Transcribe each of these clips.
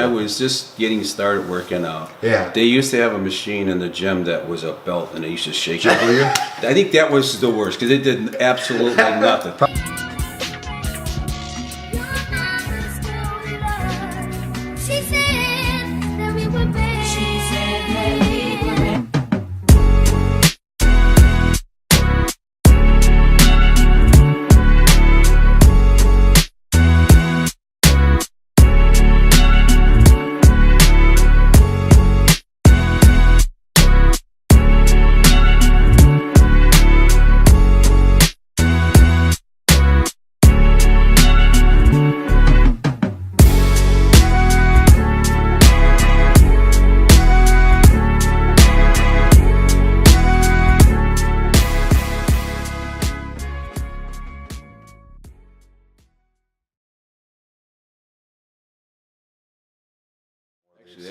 I was just getting started working out. Yeah. They used to have a machine in the gym that was a belt, and they used to shake it. I think that was the worst because it did absolutely nothing.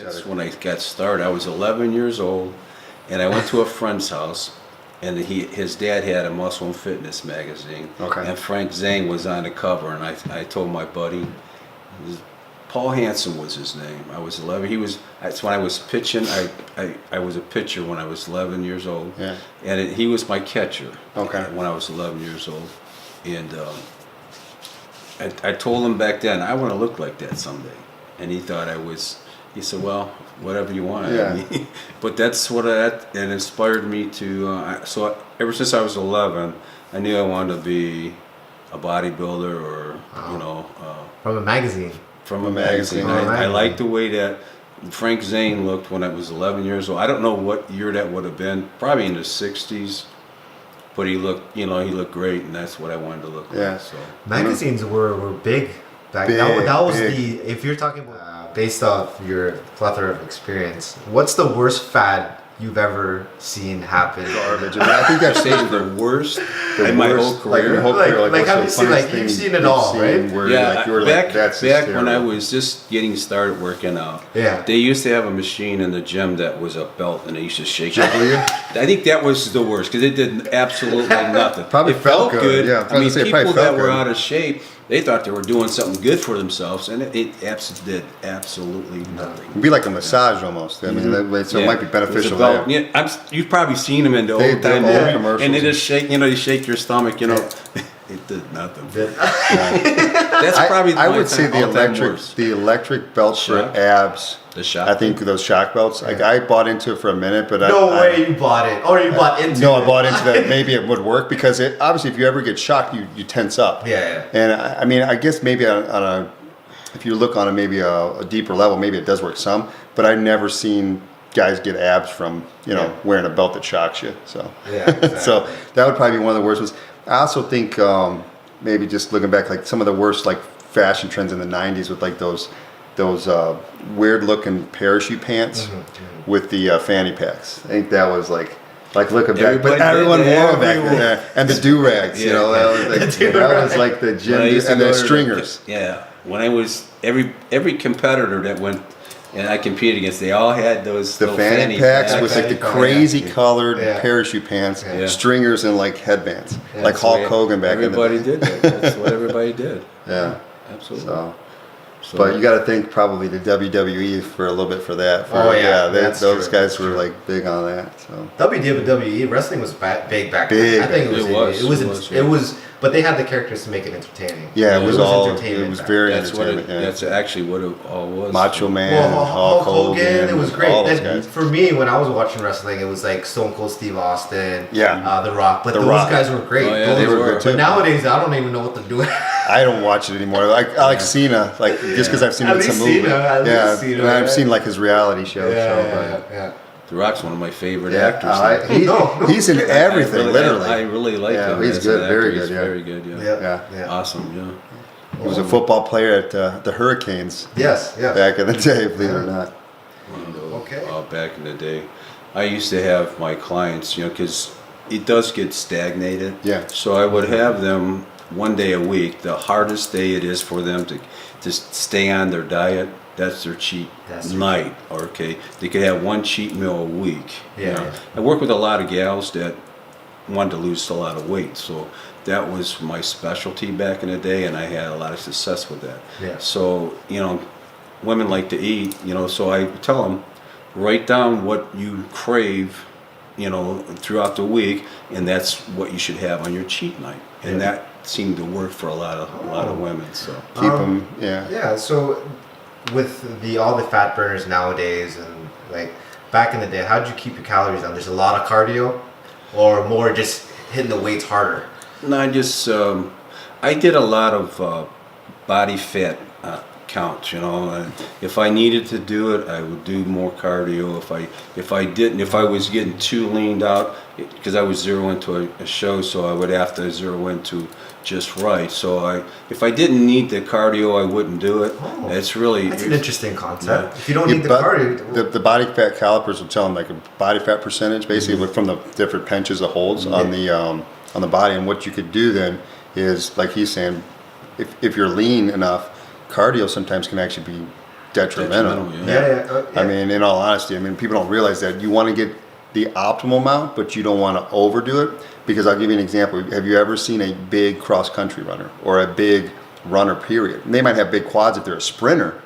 That's when I got started. I was 11 years old, and I went to a friend's house, and his dad had a Muscle and Fitness magazine. Okay. And Frank Zane was on the cover, and I told my buddy, Paul Hansen was his name. I was 11. That's when I was pitching. I was a pitcher when I was 11 years old. Yeah. And he was my catcher. Okay. When I was 11 years old, and I told him back then I want to look like that someday, and he thought I was. He said, "Well, whatever you want." Yeah. I mean, but that's what it inspired me to. So ever since I was 11, I knew I wanted to be a bodybuilder, or from a magazine. From a magazine. I liked the way that Frank Zane looked when I was 11 years old. I don't know what year that would have been. Probably in the 60s. But he looked, he looked great, and that's what I wanted to look like. So Magazines were big back then. That was if you're talking about based off your plethora of experience, what's the worst fad you've ever seen happen? Garbage. I think that's the worst in my whole career. Like have you seen you've seen it all, right? Back when I was just getting started working out. Yeah. They used to have a machine in the gym that was a belt, and they used to shake it. I think that was the worst because it did absolutely nothing. Probably it felt good. Yeah, I mean, people that were out of shape, they thought they were doing something good for themselves, and it did absolutely nothing. It'd be like a massage almost. I mean, so it might be beneficial there. Yeah, you've probably seen them in the old time movies, and they just shake. They shake your stomach. It did nothing. That's probably. I would say the electric belts for abs. The shock. I think those shock belts. Like I bought into it for a minute, but no way you bought it, or you bought into it. No, I bought into that. Maybe it would work because obviously if you ever get shocked, you tense up. Yeah. And I mean, I guess maybe if you look on a deeper level, maybe it does work some. But I've never seen guys get abs from wearing a belt that shocks you. So exactly. So that would probably be one of the worst ones. I also think maybe just looking back, like some of the worst like fashion trends in the 90s with like those weird looking parachute pants with the fanny packs. I think that was like looking back, but everyone wore them back then, and the do-rags, that was like the gym and the stringers. When I was every competitor that went and I competed against, they all had those the fanny packs with like the crazy colored parachute pants, stringers, and like headbands, like Hulk Hogan back in the day. Everybody did that. That's what everybody did. Yeah, absolutely. So, but you got to think probably the WWE for a little bit for that. Those guys were like big on that. So WWE wrestling was big back then. I think it was, but they had the characters to make it entertaining. Yeah, it was entertainment. It was very entertainment. That's actually what it all was. Macho Man, Hulk Hogan. It was great. All those guys. For me, when I was watching wrestling, it was like Stone Cold Steve Austin, The Rock. But those guys were great. Oh, yeah, they were good too. But nowadays, I don't even know what they're doing. I don't watch it anymore. I like Cena, just because I've seen him in some movies. And I've seen like his reality show. Yeah. The Rock's one of my favorite actors. He's in everything, literally. I really like him. He's good, very good. Very good. Yeah. Awesome. Yeah. He was a football player at the Hurricanes. Yes. Back in the day, believe it or not. Back in the day, I used to have my clients, because it does get stagnated. Yeah. So I would have them one day a week. The hardest day it is for them to just stay on their diet. That's their cheat night. Okay, they could have one cheat meal a week. I work with a lot of gals that wanted to lose a lot of weight, so that was my specialty back in the day, and I had a lot of success with that. So women like to eat, you know, so I tell them, write down what you crave, you know, throughout the week, and that's what you should have on your cheat night. And that seemed to work for a lot of women. So Keep them, yeah. Yeah, so with all the fat burners nowadays, and like back in the day, how did you keep your calories down? There's a lot of cardio, or more just hitting the weights harder? no, I did a lot of body fat count, you know, and if I needed to do it, I would do more cardio. If I didn't, if I was getting too leaned out, because I was zero into a show, so I would have to zero into just right. So if I didn't need the cardio, I wouldn't do it. Oh, it's really That's an interesting concept. Yeah. If you don't Yeah, need the but cardio, the body fat calipers will tell them like a body fat percentage, basically from the different pinches of holds on the body. And what you could do then is, like he's saying, if you're lean enough, cardio sometimes can actually be detrimental. yeah. I mean, in all honesty, I mean, people don't realize that you want to get the optimal amount, but you don't want to overdo it. Because I'll give you an example. Have you ever seen a big cross-country runner or a big runner, period? And they might have big quads if they're a sprinter,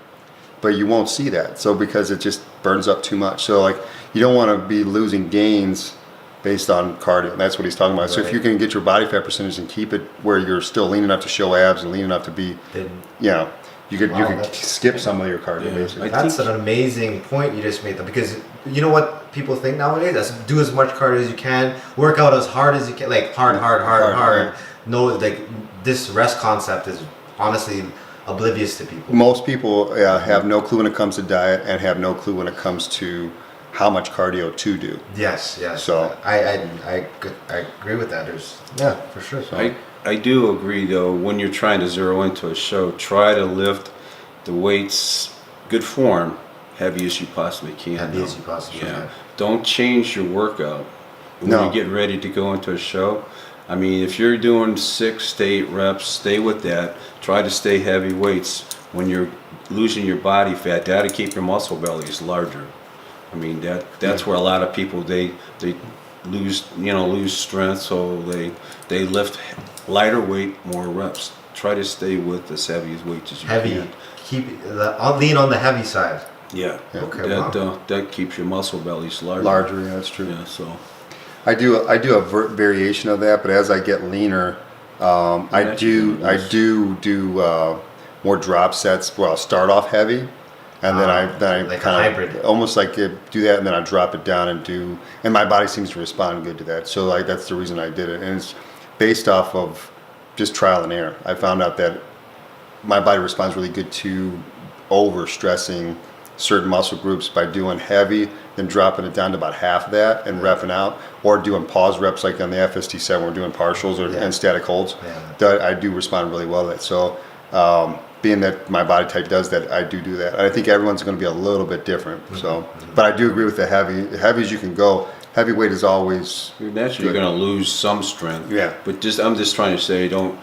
but you won't see that. So because it just burns up too much. So like, you don't want to be losing gains based on cardio. And that's what he's talking about. So if you can get your body fat percentage and keep it where you're still lean enough to show abs and lean enough to be, you know, you could skip some of your cardio, basically. That's an amazing point you just made, though, because you know what people think nowadays? That's do as much cardio as you can, work out as hard as you can, like hard. No, like this rest concept is honestly oblivious to people. Most people have no clue when it comes to diet and have no clue when it comes to how much cardio to do. Yes. So I agree with that. For sure. So. I do agree, though, when you're trying to zero into a show, try to lift the weights, good form, heavy as you possibly can. Heavy as you possibly can. Don't change your workout when No. you get ready to go into a show. I mean, if you're doing 6 to 8 reps, stay with that. Try to stay heavy weights. When you're losing your body fat, that'll keep your muscle bellies larger. I mean, that's where a lot of people, they lose strength, so they lift lighter weight, more reps. Try to stay with as heavy as weights as you can. Lean on the heavy side. Yeah. Okay. That keeps your muscle bellies larger. Larger, yeah, that's true. Yeah. So I do a variation of that, but as I get leaner, I do more drop sets. Well, I'll start off heavy, and then I like kind a hybrid, almost like do that, and then I drop it down and my body seems to respond good to that. So like that's the reason I did it, and it's based off of just trial and error. I found out that my body responds really good to over stressing certain muscle groups by doing heavy, then dropping it down to about half of that and repping out, or doing pause reps like on the FST7, we're doing partials and static holds. That I do respond really well to that. So being that my body type does that, I do that. I think everyone's going to be a little bit different. So, but I do agree with the heavy as you can go. Heavyweight is always naturally you're going to lose some strength. Yeah. But I'm just trying to say, don't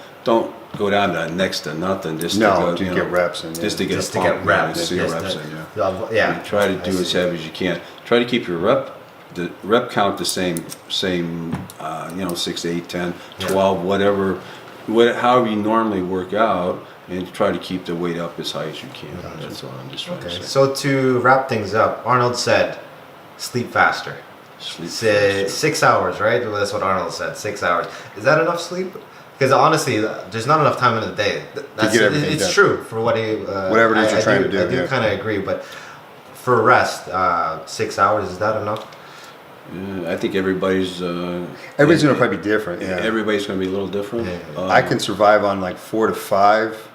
go down to next to nothing. Just to to get reps in. Just to get reps. And try to do as heavy as you can. Try to keep your rep count the same. 6, 8, 10, 12, whatever, however you normally work out, and try to keep the weight up as high as you can. That's all I'm just trying to say. So to wrap things up, Arnold said, sleep faster. Sleep 6 hours, right? Well, that's what Arnold said. 6 hours. Is that enough sleep? Because honestly, there's not enough time in the day. It's done. True for what whatever it is you're trying to do. I do kind of agree, but for rest, 6 hours, is that enough? I think everybody's going to probably be different. Yeah. Everybody's going to be a little different. I can survive on like 4 to 5,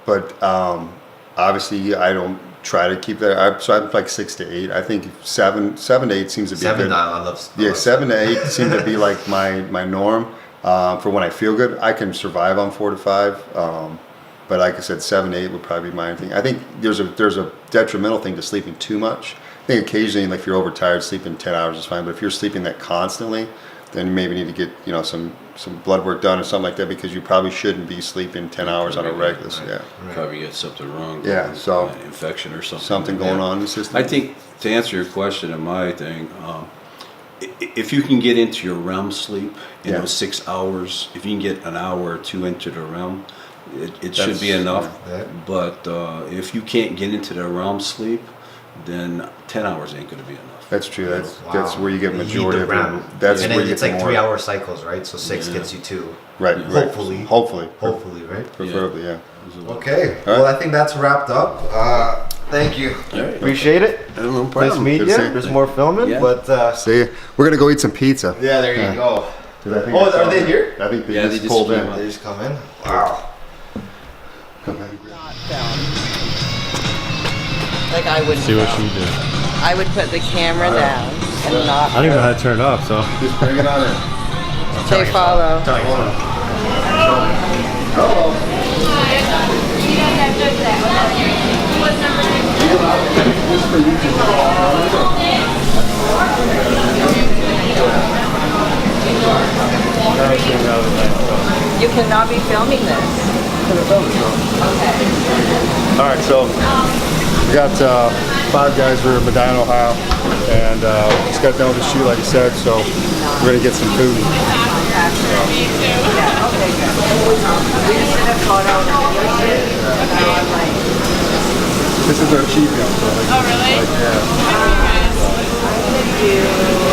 but obviously I don't try to keep that. So I'm like 6 to 8. I think 7 to 8 seems to be good. I love 7 to 8 seem to be like my norm for when I feel good. I can survive on 4 to 5, but like I said, 7 to 8 would probably be my thing. I think there's a detrimental thing to sleeping too much. I think occasionally, like if you're overtired, sleeping 10 hours is fine. But if you're sleeping that constantly, then you maybe need to get some blood work done or something like that, because you probably shouldn't be sleeping 10 hours on a regular. Right. Probably get something wrong. Yeah, so an infection or something. Something going on in the system. I think to answer your question and my thing, if you can get into your REM sleep in those 6 hours, if you can get an hour or two into the REM, it should be enough. Yeah. But if you can't get into the REM sleep, then 10 hours ain't going to be enough. That's true. That's Wow. where you get You need majority the of REM. it. That's And where then you it's get like more. 3-hour cycles, right? So 6 gets you 2. Right. Hopefully. Hopefully. Hopefully, right? Preferably, yeah. Okay. All Well, right. I think that's wrapped up. Thank you. All right. Appreciate it. No Nice problem. meeting Good you. to see you. There's more filming, Yeah. but See, we're gonna go eat some pizza. yeah, there you go. 'Cause I think Oh, I saw are they them. here? I think they Yeah, just they just pulled came in. up. They just come in. Wow. Like I wouldn't See what know. she did. I would put the camera down and not. I don't even know how to turn it off, so. Just bring it on in. They follow. You cannot be filming this. All right, so we got 5 guys. We're in Medina, Ohio, and just got done with the shoot, like you said. So we're gonna get some food. Yeah, okay, good. We just did a photo and a video shoot. And now I'm like, This is our chief, so like, Oh, really? yeah. I'm gonna do